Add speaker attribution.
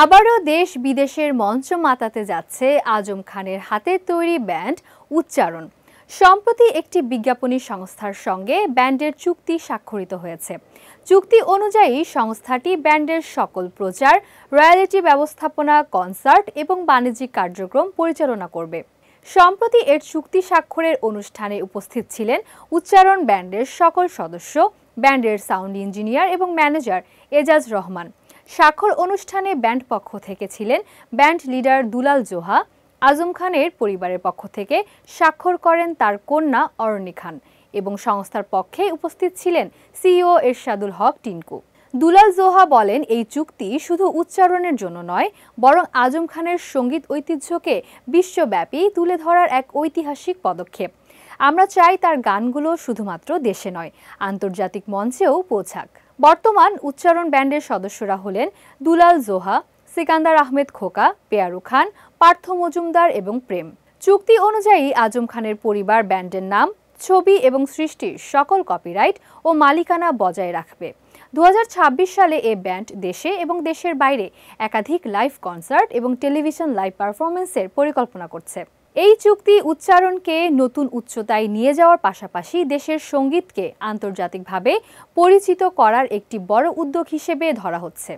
Speaker 1: আবারও দেশ বিদেশের মঞ্চ মাতাতে যাচ্ছে আজম খানের হাতের তৈরি ব্যান্ড উচ্চারণ। সম্প্রতি একটি বিজ্ঞাপনী সংস্থার সঙ্গে ব্যান্ডের চুক্তি স্বাক্ষরিত হয়েছে। চুক্তি অনুযায়ী সংস্থাটি ব্যান্ডের সকল প্রচার, রয়্যালিটি ব্যবস্থাপনা, কনসার্ট এবং বাণিজ্যিক কার্যক্রম পরিচালনা করবে। সম্প্রতি এর চুক্তি স্বাক্ষরের অনুষ্ঠানে উপস্থিত ছিলেন উচ্চারণ ব্যান্ডের সকল সদস্য, ব্যান্ডের সাউন্ড ইঞ্জিনিয়ার এবং ম্যানেজার এজাজ রহমান। স্বাক্ষর অনুষ্ঠানে ব্যান্ড পক্ষ থেকে ছিলেন ব্যান্ড লিডার দুলাল জোহা। আজম খানের পরিবারের পক্ষ থেকে স্বাক্ষর করেন তার কন্যা অরণি খান এবং সংস্থার পক্ষে উপস্থিত ছিলেন সিইও এরশাদুল হক টিনকু। দুলাল জোহা বলেন, এই চুক্তি শুধু উচ্চারণের জন্য নয়, বরং আজম খানের সঙ্গীত ঐতিহ্যকে বিশ্বব্যাপী তুলে ধরার এক ঐতিহাসিক পদক্ষেপ। আমরা চাই তার গানগুলো শুধুমাত্র দেশে নয়, আন্তর্জাতিক মঞ্চেও পৌঁছাক। বর্তমান উচ্চারণ ব্যান্ডের সদস্যরা হলেন দুলাল জোহা, সিকান্দার আহমেদ খোকা, পেয়ারু খান, পার্থ মজুমদার এবং প্রেম। চুক্তি অনুযায়ী আজম খানের পরিবার ব্যান্ডের নাম, ছবি এবং সৃষ্টির সকল কপিরাইট ও মালিকানা বজায় রাখবে। 2026 সালে এ ব্যান্ড দেশে এবং দেশের বাইরে একাধিক লাইভ কনসার্ট এবং টেলিভিশন লাইভ পারফরমেন্সের পরিকল্পনা করছে। এই চুক্তি উচ্চারণকে নতুন উচ্চতায় নিয়ে যাওয়ার পাশাপাশি দেশের সঙ্গীতকে আন্তর্জাতিকভাবে পরিচিত করার একটি বড় উদ্যোগ হিসেবে ধরা হচ্ছে।